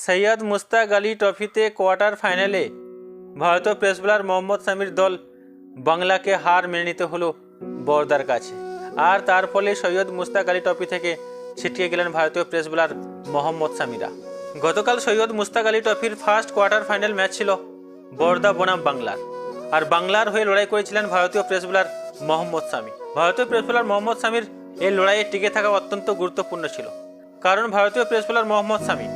সৈয়দ মুস্তাক আলী ট্রফিতে কোয়ার্টার ফাইনালে ভারতীয় পেস বোলার মোহাম্মদ শামির দল বাংলাকে হার মেনে নিতে হলো বরদার কাছে। আর তার ফলে সৈয়দ মুস্তাক আলী ট্রফি থেকে ছিটকে গেলেন ভারতীয় পেস বোলার মোহাম্মদ শামিরা। গতকাল সৈয়দ মুস্তাক আলী ট্রফির ফার্স্ট কোয়ার্টার ফাইনাল ম্যাচ ছিল বরদা বনাম বাংলার। আর বাংলার হয়ে লড়াই করেছিলেন ভারতীয় পেস বোলার মোহাম্মদ শামি। ভারতীয় পেস বোলার মোহাম্মদ শামির এই লড়াইয়ে টিকে থাকা অত্যন্ত গুরুত্বপূর্ণ ছিল, কারণ ভারতীয় পেস বোলার মোহাম্মদ শামি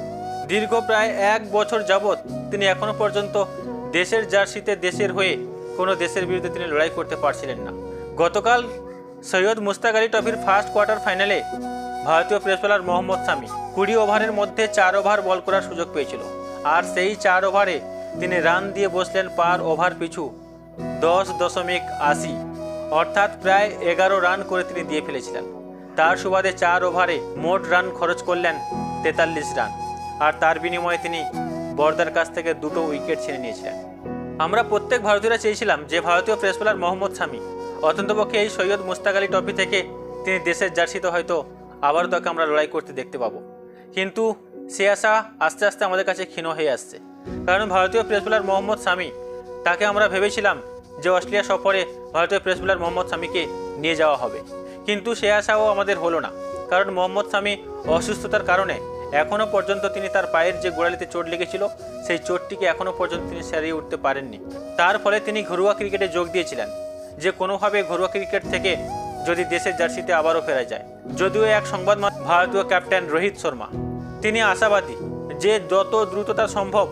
দীর্ঘ প্রায় 1 বছর যাবৎ তিনি এখনো পর্যন্ত দেশের জার্সিতে দেশের হয়ে কোনো দেশের বিরুদ্ধে তিনি লড়াই করতে পারছিলেন না। গতকাল সৈয়দ মুস্তাক আলী ট্রফির ফার্স্ট কোয়ার্টার ফাইনালে ভারতীয় পেস বোলার মোহাম্মদ শামি 20 ওভারের মধ্যে 4 ওভার বল করার সুযোগ পেয়েছিল। আর সেই 4 ওভারে তিনি রান দিয়ে বসলেন পার ওভার পিছু 10.80, অর্থাৎ প্রায় 11 রান করে তিনি দিয়ে ফেলেছিলেন। তার সুবাদে 4 ওভারে মোট রান খরচ করলেন 43 রান। আর তার বিনিময়ে তিনি বরদার কাছ থেকে 2টো উইকেট ছিনে নিয়েছিলেন। আমরা প্রত্যেক ভারতীয়রা চেয়েছিলাম যে ভারতীয় পেস বোলার মোহাম্মদ শামি অত্যন্তপক্ষে এই সৈয়দ মুস্তাক আলী ট্রফি থেকে তিনি দেশের জার্সিতে হয়তো আবারও তাকে আমরা লড়াই করতে দেখতে পাবো, কিন্তু সে আশা আস্তে আস্তে আমাদের কাছে ক্ষীণ হয়ে আসছে। কারণ ভারতীয় পেস বোলার মোহাম্মদ শামি, তাকে আমরা ভেবেছিলাম যে অস্ট্রেলিয়া সফরে ভারতীয় পেস বোলার মোহাম্মদ শামিকে নিয়ে যাওয়া হবে, কিন্তু সে আশাও আমাদের হলো না। কারণ মোহাম্মদ শামি অসুস্থতার কারণে এখনও পর্যন্ত তিনি তার পায়ের যে গোড়ালিতে চোট লেগেছিল সেই চোটটিকে এখনও পর্যন্ত তিনি সারিয়ে উঠতে পারেননি। তার ফলে তিনি ঘরোয়া ক্রিকেটে যোগ দিয়েছিলেন যে কোনোভাবে ঘরোয়া ক্রিকেট থেকে যদি দেশের জার্সিতে আবারও ফেরা যায়। যদিও এক সংবাদ মাধ্যম ভারতীয় ক্যাপ্টেন রোহিত শর্মা তিনি আশাবাদী যে যত দ্রুততা সম্ভব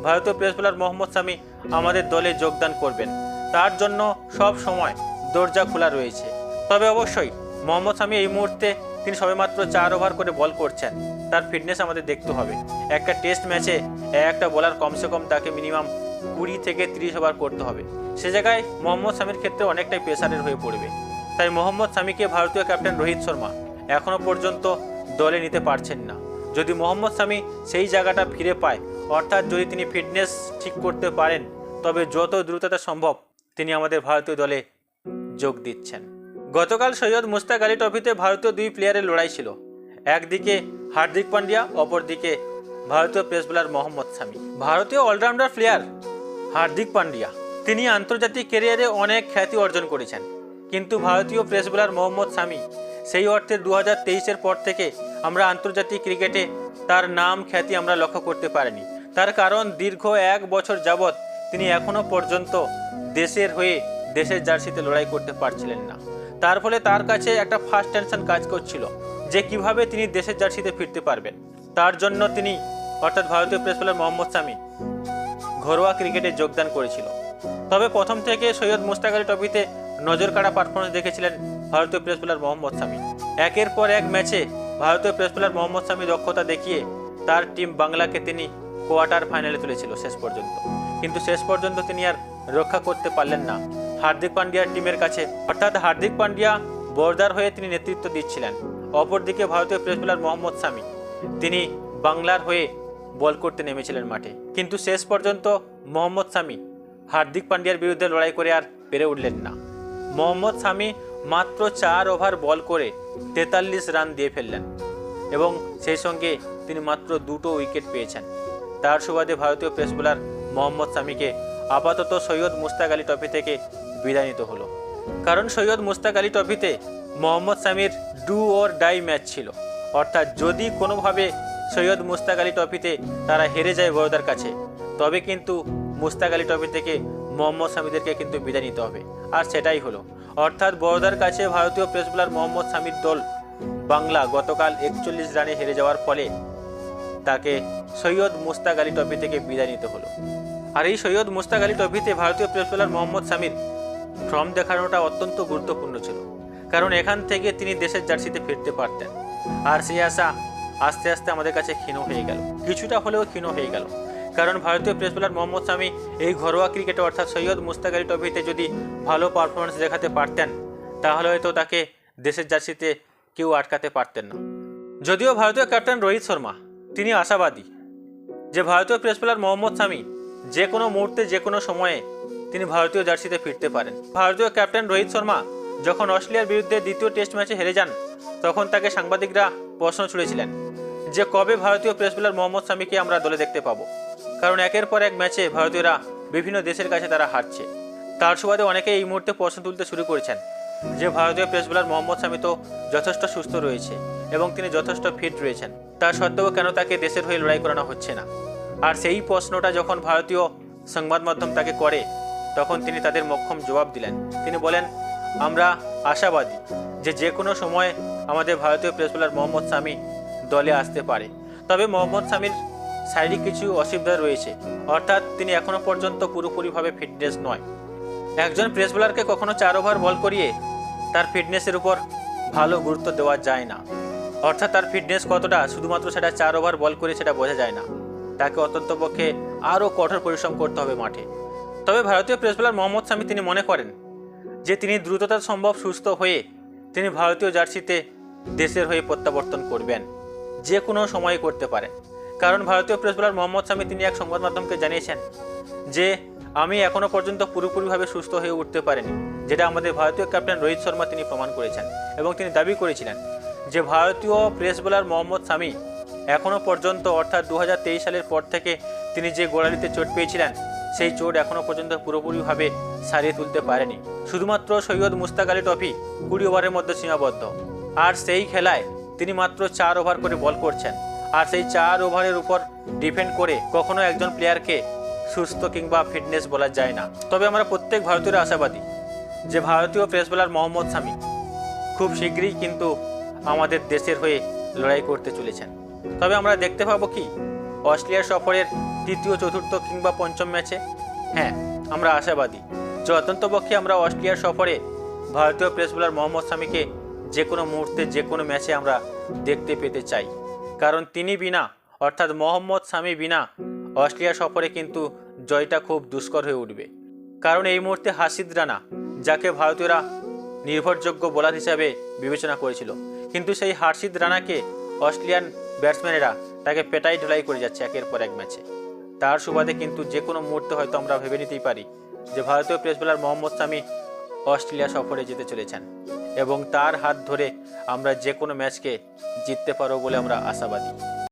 ভারতীয় পেস বোলার মোহাম্মদ শামি আমাদের দলে যোগদান করবেন, তার জন্য সব সময় দরজা খোলা রয়েছে। তবে অবশ্যই মোহাম্মদ শামি এই মুহূর্তে তিনি সবেমাত্র 4 ওভার করে বল করছেন, তার ফিটনেস আমাদের দেখতে হবে। একটা টেস্ট ম্যাচে একটা বোলার কমসে কম তাকে মিনিমাম 20 থেকে 30 ওভার করতে হবে। সে জায়গায় মোহাম্মদ শামির ক্ষেত্রে অনেকটাই প্রেসারের হয়ে পড়বে। তাই মোহাম্মদ শামিকে ভারতীয় ক্যাপ্টেন রোহিত শর্মা এখনও পর্যন্ত দলে নিতে পারছেন না। যদি মোহাম্মদ শামি সেই জায়গাটা ফিরে পায়, অর্থাৎ যদি তিনি ফিটনেস ঠিক করতে পারেন, তবে যত দ্রুততা সম্ভব তিনি আমাদের ভারতীয় দলে যোগ দিচ্ছেন। গতকাল সৈয়দ মুস্তাক আলী ট্রফিতে ভারতীয় 2 প্লেয়ারের লড়াই ছিল। একদিকে হার্দিক পান্ডিয়া, অপরদিকে ভারতীয় পেস বোলার মোহাম্মদ শামি। ভারতীয় অলরাউন্ডার প্লেয়ার হার্দিক পান্ডিয়া তিনি আন্তর্জাতিক ক্যারিয়ারে অনেক খ্যাতি অর্জন করেছেন, কিন্তু ভারতীয় পেস বোলার মোহাম্মদ শামি সেই অর্থে 2023-এর পর থেকে আমরা আন্তর্জাতিক ক্রিকেটে তার নাম খ্যাতি আমরা লক্ষ্য করতে পারিনি। তার কারণ দীর্ঘ 1 বছর যাবৎ তিনি এখনও পর্যন্ত দেশের হয়ে দেশের জার্সিতে লড়াই করতে পারছিলেন না। তার ফলে তার কাছে একটা ফার্স্ট টেনশন কাজ করছিল যে কিভাবে তিনি দেশের জার্সিতে ফিরতে পারবেন। তার জন্য তিনি অর্থাৎ ভারতীয় পেস বোলার মোহাম্মদ শামি ঘরোয়া ক্রিকেটে যোগদান করেছিল। তবে প্রথম থেকে সৈয়দ মুস্তাক আলী ট্রফিতে নজর কাড়া পারফরমেন্স দেখেছিলেন ভারতীয় পেস বোলার মোহাম্মদ শামি। একের পর এক ম্যাচে ভারতীয় পেস বোলার মোহাম্মদ শামি দক্ষতা দেখিয়ে তার টিম বাংলাকে তিনি কোয়ার্টার ফাইনালে তুলেছিল শেষ পর্যন্ত, কিন্তু শেষ পর্যন্ত তিনি আর রক্ষা করতে পারলেন না হার্দিক পান্ডিয়ার টিমের কাছে। অর্থাৎ হার্দিক পান্ডিয়া বরদার হয়ে তিনি নেতৃত্ব দিচ্ছিলেন, অপরদিকে ভারতীয় পেস বোলার মোহাম্মদ শামি তিনি বাংলার হয়ে বল করতে নেমেছিলেন মাঠে। কিন্তু শেষ পর্যন্ত মোহাম্মদ শামি হার্দিক পান্ডিয়ার বিরুদ্ধে লড়াই করে আর পেরে উঠলেন না। মোহাম্মদ শামি মাত্র 4 ওভার বল করে 43 রান দিয়ে ফেললেন এবং সেই সঙ্গে তিনি মাত্র 2টো উইকেট পেয়েছেন। তার সুবাদে ভারতীয় পেস বোলার মোহাম্মদ শামিকে আপাতত সৈয়দ মুস্তাক আলী ট্রফি থেকে বিদায় নিতে হলো। কারণ সৈয়দ মুস্তাক আলী ট্রফিতে মোহাম্মদ শামির ডু অর ডাই ম্যাচ ছিল, অর্থাৎ যদি কোনোভাবে সৈয়দ মুস্তাক আলী ট্রফিতে তারা হেরে যায় বরোদার কাছে, তবে কিন্তু মুস্তাক আলী ট্রফি থেকে মোহাম্মদ শামিদেরকে কিন্তু বিদায় নিতে হবে। আর সেটাই হলো, অর্থাৎ বরোদার কাছে ভারতীয় পেস বোলার মোহাম্মদ শামির দল বাংলা গতকাল 41 রানে হেরে যাওয়ার ফলে তাকে সৈয়দ মুস্তাক আলী ট্রফি থেকে বিদায় নিতে হলো। আর এই সৈয়দ মুস্তাক আলী ট্রফিতে ভারতীয় পেস বোলার মোহাম্মদ শামির ফর্ম দেখানোটা অত্যন্ত গুরুত্বপূর্ণ ছিল, কারণ এখান থেকে তিনি দেশের জার্সিতে ফিরতে পারতেন। আর সেই আশা আস্তে আস্তে আমাদের কাছে ক্ষীণ হয়ে গেল, কিছুটা হলেও ক্ষীণ হয়ে গেল। কারণ ভারতীয় পেস বোলার মোহাম্মদ শামি এই ঘরোয়া ক্রিকেটে অর্থাৎ সৈয়দ মুস্তাক আলী ট্রফিতে যদি ভালো পারফরমেন্স দেখাতে পারতেন, তাহলে হয়তো তাকে দেশের জার্সিতে কেউ আটকাতে পারতেন না। যদিও ভারতীয় ক্যাপ্টেন রোহিত শর্মা তিনি আশাবাদী যে ভারতীয় পেস বোলার মোহাম্মদ শামি যে কোনো মুহূর্তে যে কোনো সময়ে তিনি ভারতীয় জার্সিতে ফিরতে পারেন। ভারতীয় ক্যাপ্টেন রোহিত শর্মা যখন অস্ট্রেলিয়ার বিরুদ্ধে দ্বিতীয় টেস্ট ম্যাচে হেরে যান, তখন তাকে সাংবাদিকরা প্রশ্ন ছুড়েছিলেন যে কবে ভারতীয় পেস বোলার মোহাম্মদ শামিকে আমরা দলে দেখতে পাবো। কারণ একের পর এক ম্যাচে ভারতীয়রা বিভিন্ন দেশের কাছে তারা হারছে। তার সুবাদে অনেকে এই মুহূর্তে প্রশ্ন তুলতে শুরু করেছেন যে ভারতীয় পেস বোলার মোহাম্মদ শামি তো যথেষ্ট সুস্থ রয়েছে এবং তিনি যথেষ্ট ফিট রয়েছেন, তা সত্ত্বেও কেন তাকে দেশের হয়ে লড়াই করানো হচ্ছে না। আর সেই প্রশ্নটা যখন ভারতীয় সংবাদ মাধ্যম তাকে করে, তখন তিনি তাদের মোক্ষম জবাব দিলেন। তিনি বলেন, আমরা আশাবাদী যে কোনো সময় আমাদের ভারতীয় পেস বোলার মোহাম্মদ শামি দলে আসতে পারে। তবে মোহাম্মদ শামির শারীরিক কিছু অসুবিধা রয়েছে, অর্থাৎ তিনি এখনও পর্যন্ত পুরোপুরিভাবে ফিটনেস নয়। একজন পেস বোলারকে কখনো 4 ওভার বল করিয়ে তার ফিটনেসের উপর ভালো গুরুত্ব দেওয়া যায় না। অর্থাৎ তার ফিটনেস কতটা শুধুমাত্র সেটা 4 ওভার বল করে সেটা বোঝা যায় না, তাকে অত্যন্ত পক্ষে আরও কঠোর পরিশ্রম করতে হবে মাঠে। তবে ভারতীয় পেস বোলার মোহাম্মদ শামি তিনি মনে করেন যে তিনি দ্রুততা সম্ভব সুস্থ হয়ে তিনি ভারতীয় জার্সিতে দেশের হয়ে প্রত্যাবর্তন করবেন, যে কোনো সময় করতে পারেন। কারণ ভারতীয় পেস বোলার মোহাম্মদ শামি তিনি এক সংবাদ মাধ্যমকে জানিয়েছেন যে আমি এখনও পর্যন্ত পুরোপুরিভাবে সুস্থ হয়ে উঠতে পারিনি, যেটা আমাদের ভারতীয় ক্যাপ্টেন রোহিত শর্মা তিনি প্রমাণ করেছেন। এবং তিনি দাবি করেছিলেন যে ভারতীয় পেস বোলার মোহাম্মদ শামি এখনও পর্যন্ত, অর্থাৎ 2023 সালের পর থেকে তিনি যে গোড়ালিতে চোট পেয়েছিলেন, সেই চোট এখনও পর্যন্ত পুরোপুরিভাবে সারিয়ে তুলতে পারেনি। শুধুমাত্র সৈয়দ মুস্তাক আলী ট্রফি 20 ওভারের মধ্যে সীমাবদ্ধ, আর সেই খেলায় তিনি মাত্র 4 ওভার করে বল করছেন। আর সেই 4 ওভারের উপর ডিপেন্ড করে কখনো একজন প্লেয়ারকে সুস্থ কিংবা ফিটনেস বলা যায় না। তবে আমরা প্রত্যেক ভারতীয়রা আশাবাদী যে ভারতীয় পেস বোলার মোহাম্মদ শামি খুব শীঘ্রই কিন্তু আমাদের দেশের হয়ে লড়াই করতে চলেছেন। তবে আমরা দেখতে পাবো কি অস্ট্রেলিয়া সফরের 3য়, 4র্থ কিংবা 5ম ম্যাচে? হ্যাঁ, আমরা আশাবাদী যে অত্যন্তপক্ষে আমরা অস্ট্রেলিয়া সফরে ভারতীয় পেস বোলার মোহাম্মদ শামিকে যে কোনো মুহূর্তে যে কোনো ম্যাচে আমরা দেখতে পেতে চাই। কারণ তিনি বিনা, অর্থাৎ মোহাম্মদ শামি বিনা অস্ট্রেলিয়া সফরে কিন্তু জয়টা খুব দুষ্কর হয়ে উঠবে। কারণ এই মুহূর্তে হার্ষিদ রানা, যাকে ভারতীয়রা নির্ভরযোগ্য বোলার হিসাবে বিবেচনা করেছিল, কিন্তু সেই হার্ষিদ রানাকে অস্ট্রেলিয়ান ব্যাটসম্যানেরা তাকে পেটাই ঢোলাই করে যাচ্ছে একের পর এক ম্যাচে। তার সুবাদে কিন্তু যে কোনো মুহূর্তে হয়তো আমরা ভেবে নিতেই পারি যে ভারতীয় পেস বোলার মোহাম্মদ শামি অস্ট্রেলিয়া সফরে যেতে চলেছেন এবং তার হাত ধরে আমরা যে কোনো ম্যাচকে জিততে পারবো বলে আমরা আশাবাদী।